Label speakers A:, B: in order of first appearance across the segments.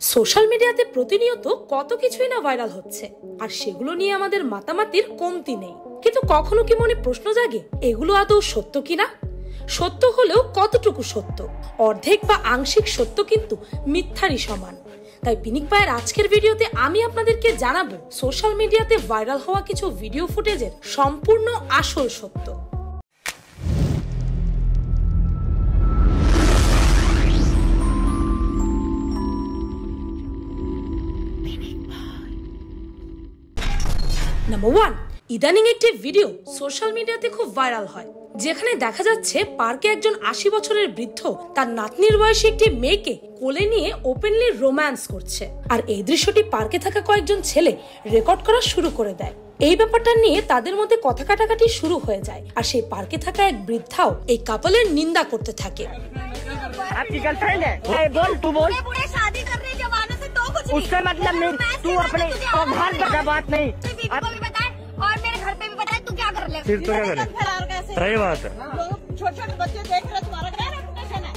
A: Social মিডিয়াতে প্রতিনিয়ত কত কিছুই না ভাইরাল হচ্ছে, আর সেগুলো নিয়ে আমাদের মাতামাতির কমতি নেই। কিন্তু কখনো কি মনে প্রশ্ন জাগে, এগুলো আদৌ সত্য কিনা? সত্য হলেও কতটুকু সত্য? অর্ধেক বা আংশিক সত্য কিন্তু মিথ্যারই সমান। তাই পিনিক পায়ের আজকের ভিডিওতে আমি আপনাদেরকে জানাবো সোশ্যাল মিডিয়াতে ভাইরাল হওয়া কিছু ভিডিও ফুটেজের সম্পূর্ণ আসল সত্য। নাম্বার 1, ইদানিং একটি ভিডিও সোশ্যাল মিডিয়াতে খুব ভাইরাল হয়, যেখানে দেখা যাচ্ছে পার্কে একজন 80 বছরের বৃদ্ধ তার নাতনির বয়সী একটি মেয়েকে কোলে নিয়ে ওপেনলি রোম্যান্স করছে। আর এই দৃশ্যটি পার্কে থাকা কয়েকজন ছেলে রেকর্ড করা শুরু করে দেয়। এই ব্যাপারটা নিয়ে তাদের মধ্যে কথা কাটাকাটি শুরু হয়ে যায়, আর সেই পার্কে থাকা এক বৃদ্ধাও এই কাপলের নিন্দা করতে থাকে।
B: आपकी गर्लफ्रेंड है? बोल तू बोल।
C: शादी कर रहे जवानों से तो कुछ
B: उसका मतलब नहीं, तू अपने औभार का बात नहीं।
C: भी बताए और मेरे घर पे भी बताए, तू क्या कर ले?
B: फिर तो क्या करे? सही बात है।
C: छोटे छोटे बच्चे देख रहे, तुम्हारा क्या रेपुटेशन है?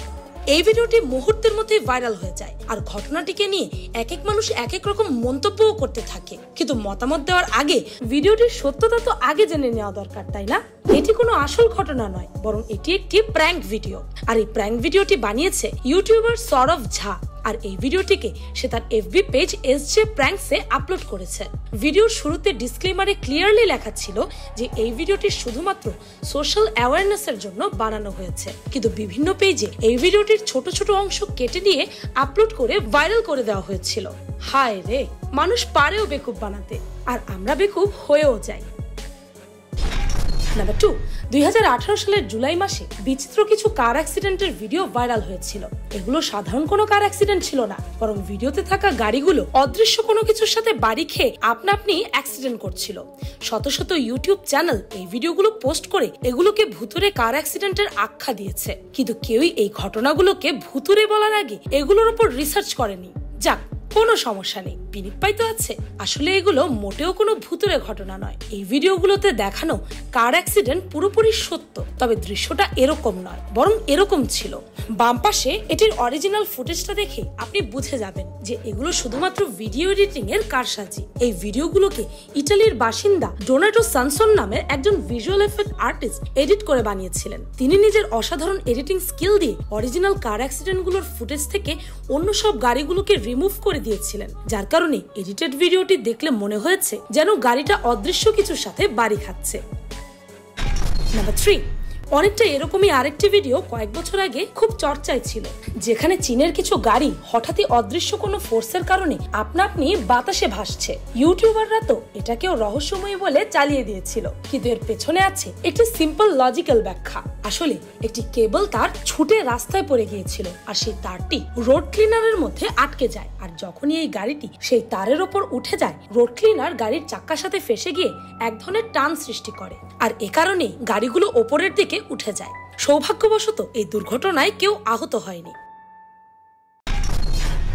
A: এই ভিডিওটি মুহূর্তের মধ্যে ভাইরাল হয়ে যায়, আর ঘটনাটিকে নিয়ে এক এক মানুষ এক এক রকম মন্তব্যও করতে থাকে। কিন্তু মতামত দেওয়ার আগে ভিডিওটির সত্যতা তো আগে জেনে নেওয়া দরকার, তাই না? এটি কোনো আসল ঘটনা নয়, বরং এটি একটি প্র্যাঙ্ক ভিডিও। আর এই প্র্যাঙ্ক ভিডিওটি বানিয়েছে ইউটিউবার সৌরভ ঝা। আর এই ভিডিওটিকে সে তার FB পেজ SJ Pranks-এ আপলোড করেছে। ভিডিওর শুরুতে ডিসক্লেমারে ক্লিয়ারলি লেখা ছিল যে এই ভিডিওটি শুধুমাত্র সোশ্যাল অ্যাওয়ারনেসের জন্য বানানো হয়েছে। কিন্তু বিভিন্ন পেজে এই ভিডিওটির ছোট ছোট অংশ কেটে নিয়ে আপলোড করে ভাইরাল করে দেওয়া হয়েছিল। হায় রে, মানুষ পারেও বেকুব বানাতে, আর আমরা বেকুব হয়েও যাই। নাম্বার 2, 2018 সালের জুলাই মাসে বিচিত্র কিছু কার অ্যাক্সিডেন্টের ভিডিও ভাইরাল হয়েছিল। এগুলো সাধারণ কোনো কার অ্যাক্সিডেন্ট ছিল না, বরং ভিডিওতে থাকা গাড়িগুলো অদৃশ্য কোনো কিছুর সাথে বাড়ি খেয়ে আপনা আপনি অ্যাক্সিডেন্ট করছিল। শত শত ইউটিউব চ্যানেল এই ভিডিওগুলো পোস্ট করে এগুলোকে ভুতুরে কার অ্যাক্সিডেন্টের আখ্যা দিয়েছে। কিন্তু কেউই এই ঘটনাগুলোকে ভুতুরে বলার আগে এগুলোর উপর রিসার্চ করেনি। যাক, কোনো সমস্যা নেই, পিনিক পাই তো আছে। আসলে এগুলো মোটেও কোনো ভুতুরে ঘটনা নয়। এই ভিডিওগুলোতে দেখানো কার অ্যাক্সিডেন্ট পুরোপুরি সত্য, তবে দৃশ্যটা এরকম নয়, বরং এরকম ছিল। বাম পাশে এটির অরিজিনাল ফুটেজটা দেখে আপনি বুঝে যাবেন যে এগুলো শুধুমাত্র ভিডিও এডিটিং এর কারসাজি। এই ভিডিওগুলোকে ইটালির বাসিন্দা ডোনাটো সানসন নামের একজন ভিজুয়াল এফেক্ট আর্টিস্ট এডিট করে বানিয়েছিলেন। তিনি নিজের অসাধারণ এডিটিং স্কিল দিয়ে অরিজিনাল কার অ্যাক্সিডেন্ট গুলোর ফুটেজ থেকে অন্য সব গাড়িগুলোকে রিমুভ করে দিয়েছিলেন, যার কারণে এডিটেড ভিডিওটি দেখলে মনে হয়েছে যেন গাড়িটা অদৃশ্য কিছুর সাথে বাড়ি খাচ্ছে। নাম্বার 3, অনেকটা এরকমই আরেকটি ভিডিও কয়েক বছর আগে খুব চর্চায় ছিল, যেখানে চীনের কিছু গাড়ি হঠাৎই অদৃশ্য কোনো ফোর্সের কারণে আপনা আপনি বাতাসে ভাসছে। ইউটিউবাররা তো এটাকেও রহস্যময় বলে চালিয়ে দিয়েছিল, কিন্তু এর পেছনে আছে একটি সিম্পল লজিক্যাল ব্যাখ্যা। আসলে একটি কেবল তার ছুটে রাস্তায় পড়ে গিয়েছিল, আর সেই তারটি রোড ক্লিনারের মধ্যে আটকে যায়। আর যখনই এই গাড়িটি সেই তারের ওপর উঠে যায়, রোড ক্লিনার গাড়ির চাক্কার সাথে ফেসে গিয়ে এক ধরনের টান সৃষ্টি করে, আর এ কারণে গাড়িগুলো ওপরের দিকে উঠে যায়। সৌভাগ্যবশত এই দুর্ঘটনায় কেউ আহত হয়নি।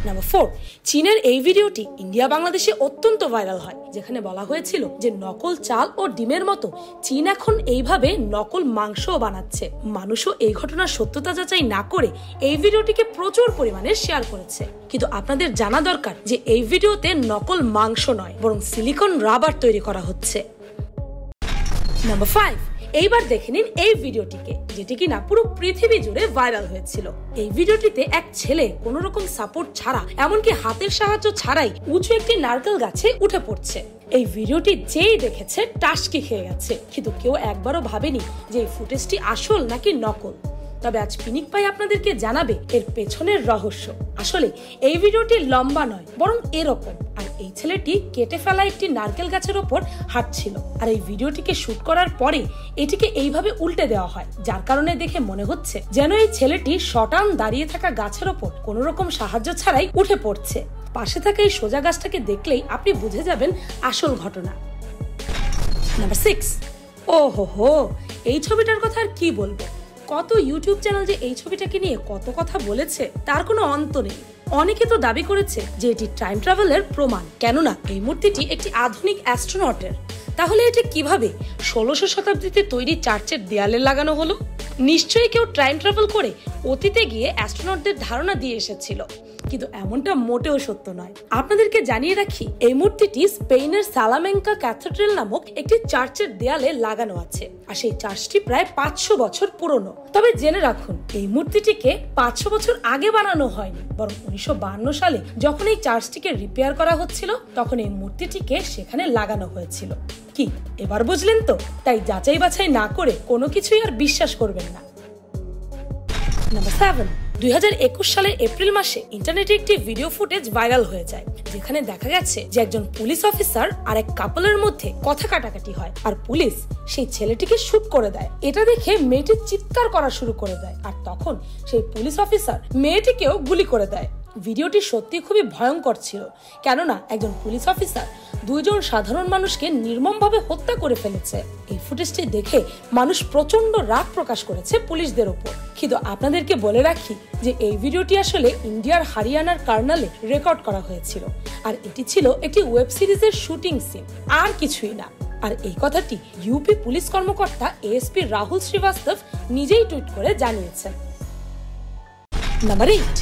A: নাম্বার 4, চীনের এই ভিডিওটি ইন্ডিয়া বাংলাদেশে অত্যন্ত ভাইরাল হয়, যেখানে বলা হয়েছিল যে নকল চাল ও ডিমের মতো চীন এখন এইভাবে নকল মাংসও বানাচ্ছে। মানুষও এই ঘটনার সত্যতা যাচাই না করে এই ভিডিওটিকে প্রচুর পরিমাণে শেয়ার করেছে। কিন্তু আপনাদের জানা দরকার যে এই ভিডিওতে নকল মাংস নয়, বরং সিলিকন রাবার তৈরি করা হচ্ছে। নাম্বার 5, এইবার দেখে নিন এই ভিডিওটিকে, যেটি কিনা পুরো পৃথিবী জুড়ে ভাইরাল হয়েছিল। এই ভিডিওটিতে এক ছেলে কোনো রকম সাপোর্ট ছাড়া, এমনকি হাতের সাহায্য ছাড়াই উঁচু একটি নারকেল গাছে উঠে পড়ছে। এই ভিডিওটি যেই দেখেছে টাসকি খেয়ে গেছে, কিন্তু কেউ একবারও ভাবেনি যে এই ফুটেজটি আসল নাকি নকল। তবে আজ পিনিক পাই আপনাদেরকে জানাবে এর পেছনের রহস্য। আসলে এই ভিডিওটি লম্বা নয়, বরং এরকম। আর এই ছেলেটি কেটে ফেলা একটি নারকেল গাছের ওপর হাঁটছিল, আর এই ভিডিওটিকে শুট করার পরে এটিকে এইভাবে উল্টে দেওয়া হয়, যার কারণে দেখে মনে হচ্ছে যেন এই ছেলেটি শটান দাঁড়িয়ে থাকা গাছের ওপর কোনো রকম সাহায্য ছাড়াই উঠে পড়ছে। পাশে থাকা এই সোজা গাছটাকে দেখলেই আপনি বুঝে যাবেন আসল ঘটনা। নাম্বার 6, ওহো, এই ছবিটার কথা আর কি বলবো। কত ইউটিউব চ্যানেল যে এই ছবিটাকে নিয়ে কত কথা বলেছে তার কোনো অন্ত নেই। অনেকে তো দাবি করেছে যে এটি টাইম ট্রাভেলের প্রমাণ, কেননা এই মূর্তিটি একটি আধুনিক অ্যাস্ট্রোনটের। তাহলে এটি কিভাবে 1600 শতাব্দীতে তৈরি চার্চের দেয়ালে লাগানো হলো? নিশ্চয়ই কেউ টাইম ট্রাভেল করে অতীতে গিয়ে অ্যাস্ট্রোনটদের ধারণা দিয়ে এসেছিল। কিন্তু এমনটা মোটেও সত্য নয়। আপনাদেরকে জানিয়ে রাখি, এই মূর্তিটি স্পেনের সালামেঙ্কা ক্যাথেড্রাল নামক একটি চার্চের দেয়ালে লাগানো আছে, আর সেই চার্চটি প্রায় 500 বছর পুরনো। তবে জেনে রাখুন, এই মূর্তিটিকে 500 বছর আগে বানানো হয়নি, বরং 1952 সালে যখন এই চার্চটিকে রিপেয়ার করা হচ্ছিল তখন এই মূর্তিটিকে সেখানে লাগানো হয়েছিল। কি এবার বুঝলেন তো? তাই যাচাই বাছাই না করে কোনো কিছুই আর বিশ্বাস করবেন না। নাম্বার 7, 2021 সালের এপ্রিল মাসে ইন্টারনেটে একটি ভিডিও ফুটেজ ভাইরাল হয়ে যায়, যেখানে দেখা গেছে যে একজন পুলিশ অফিসার আর এক কাপলের মধ্যে কথা কাটাকাটি হয়, আর পুলিশ সেই ছেলেটিকে শুট করে দেয়। এটা দেখে মেয়েটি চিৎকার করা শুরু করে দেয়, আর তখন সেই পুলিশ অফিসার মেয়েটিকেও গুলি করে দেয়। ভিডিওটি সত্যি খুবই ভয়ঙ্কর ছিল, কেননা একজন পুলিশ অফিসার 2 জন সাধারণ মানুষকে নির্মমভাবে হত্যা করে ফেলেছে। এই ফুটেজটি দেখে মানুষ প্রচন্ড রাগ প্রকাশ করেছে পুলিশদের উপর। কিন্তু আপনাদেরকে বলে রাখি যে এই ভিডিওটি আসলে ইন্ডিয়ার হরিয়ানার কার্নালে রেকর্ড করা হয়েছিল, আর এটি ছিল একটি ওয়েব সিরিজের শুটিং সিন, আর কিছুই না। আর এই কথাটি ইউপি পুলিশ কর্মকর্তা এএসপি রাহুল শ্রীবাস্তব নিজেই টুইট করে জানিয়েছেন। নাম্বার 8,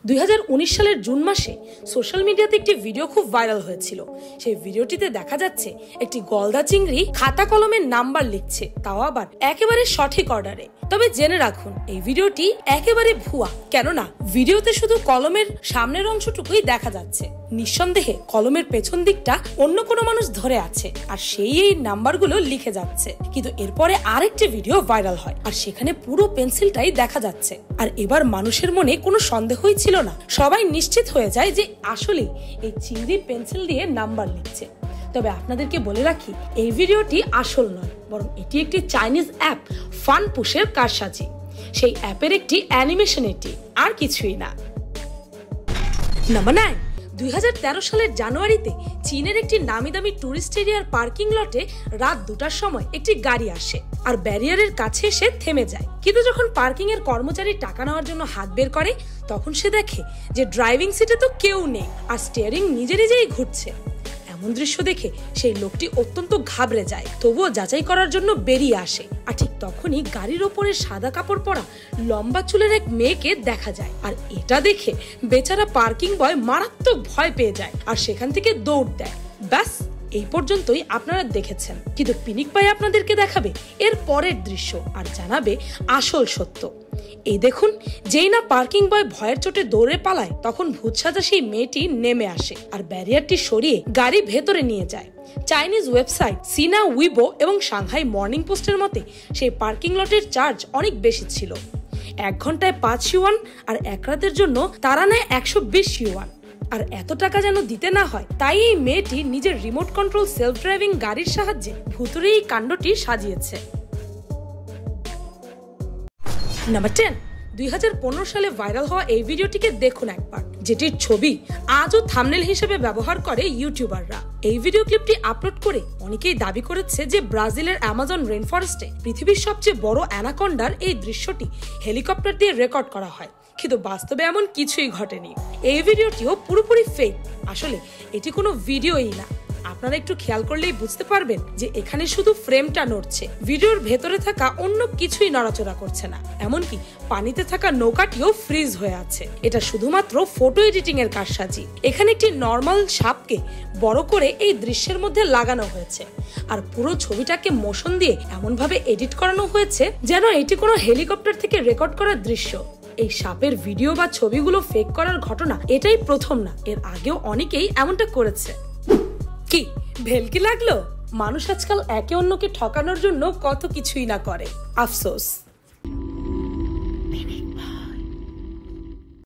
A: 2019 সালের জুন মাসে সোশ্যাল মিডিয়াতে একটি ভিডিও খুব ভাইরাল হয়েছিল। সেই ভিডিওটিতে দেখা যাচ্ছে একটি গলদা চিংড়ি খাতা কলমের নাম্বার লিখছে, তাও আবার একেবারে সঠিক অর্ডারে। তবে জেনে রাখুন, এই ভিডিওটি একেবারে ভুয়া, কেননা ভিডিওতে শুধু কলমের সামনের অংশটুকুই দেখা যাচ্ছে। নিঃসন্দেহে কলমের পেছন দিকটা অন্য কোনো মানুষ ধরে আছে, আর সেই এই নাম্বারগুলো লিখে যাচ্ছে। কিন্তু এরপরে আরেকটি ভিডিও ভাইরাল হয়, আর সেখানে পুরো পেন্সিলটাই দেখা যাচ্ছে। আর এবার মানুষের মনে কোনো সন্দেহই ছিল না, সবাই নিশ্চিত হয়ে যায় যে আসলে এই চিংড়ি পেন্সিল দিয়ে নাম্বার লিখছে। তবে আপনাদেরকে বলে রাখি, এই ভিডিওটি আসল নয়, বরং এটি একটি চাইনিজ অ্যাপ ফান পুশের কারসাজি। সেই অ্যাপের একটি অ্যানিমেশন, এটি আর কিছুই না। নাম্বার 9, 2013 সালের জানুয়ারিতে চীনের একটি নামি দামি টুরিস্ট এরিয়ার পার্কিং লটে রাত 2টার সময় একটি গাড়ি আসে, আর ব্যারিয়ারের কাছে এসে থেমে যায়। কিন্তু যখন পার্কিং এর কর্মচারী টাকা নেওয়ার জন্য হাত বের করে, তখন সে দেখে যে ড্রাইভিং সিটে তো কেউ নেই, আর স্টিয়ারিং নিজে নিজেই ঘুরছে। এমন দৃশ্য দেখে সেই লোকটি অত্যন্ত ঘাবড়ে যায়, তবুও যাচাই করার জন্য বেরিয়ে আসে। আর ঠিক তখনই গাড়ির ওপরে সাদা কাপড় পরা লম্বা চুলের এক মেয়েকে দেখা যায়, আর এটা দেখে বেচারা পার্কিং বয় মারাত্মক ভয় পেয়ে যায়, আর সেখান থেকে দৌড় দেয়। ব্যাস, এই পর্যন্তই আপনারা দেখেছেন। কিন্তু পিনিক পাই আপনাদেরকে দেখাবে এর পরের দৃশ্য, আর জানাবে আসল সত্য। এই দেখুন, যেই না পার্কিং বয় ভয়ের চোটে দৌড়ে পালায়, তখন ভূত সাজা সেই মেয়েটি নেমে আসে, আর ব্যারিয়ারটি সরিয়ে গাড়ি ভেতরে নিয়ে যায়। চাইনিজ ওয়েবসাইট সিনা উইবো এবং সাংহাই মর্নিং পোস্টের মতে সেই পার্কিং লটের চার্জ অনেক বেশি ছিল। 1 ঘন্টায় 5 ইউয়ান, আর 1 রাতের জন্য তারা নেয় 120 ইউয়ান। আর এত টাকা যেন দিতে না হয়, তাই এই মেয়েটি নিজের রিমোট কন্ট্রোল সেলফ ড্রাইভিং গাড়ির সাহায্যে ভুতুরে এই কাণ্ডটি সাজিয়েছে। নাম্বার 10, 2015 সালে ভাইরাল হওয়া এই ভিডিওটিকে দেখুন একবার, যেটির ছবি আজও থাম্বনেল হিসেবে ব্যবহার করে ইউটিউবাররা। এই ভিডিও ক্লিপটি আপলোড করে অনেকেই দাবি করেছে যে ব্রাজিলের অ্যামাজন রেইন ফরেস্টে পৃথিবীর সবচেয়ে বড় অ্যানাকন্ডার এই দৃশ্যটি হেলিকপ্টার দিয়ে রেকর্ড করা হয়, কিন্তু বাস্তবে এমন কিছুই ঘটেনি। এই ভিডিওটিও পুরোপুরি ফেক। আসলে এটি কোনো ভিডিওই না। আপনারা একটু খেয়াল করলেই বুঝতে পারবেন যে এখানে শুধু ফ্রেমটা নড়ছে, ভিডিওর ভেতরে থাকা অন্য কিছুই নড়াচড়া করছে না। এমনকি পানিতে থাকা নৌকাটিও ফ্রিজ হয়ে আছে। এটা শুধুমাত্র ফটো এডিটিং এর কারসাজি। এখানে একটি নর্মাল সাপকে বড় করে এই দৃশ্যের মধ্যে লাগানো হয়েছে, আর পুরো ছবিটাকে মোশন দিয়ে এমন ভাবে এডিট করানো হয়েছে যেন এটি কোনো হেলিকপ্টার থেকে রেকর্ড করা দৃশ্য। এই সাপের ভিডিও বা ছবিগুলো ফেক করার ঘটনা এটাই প্রথম না, এর আগেও অনেকেই এমনটা করেছে। কি ভেলকি লাগলো? মানুষ আজকাল একে অন্যকে ঠকানোর জন্য কত কিছুই না করে। আফসোস।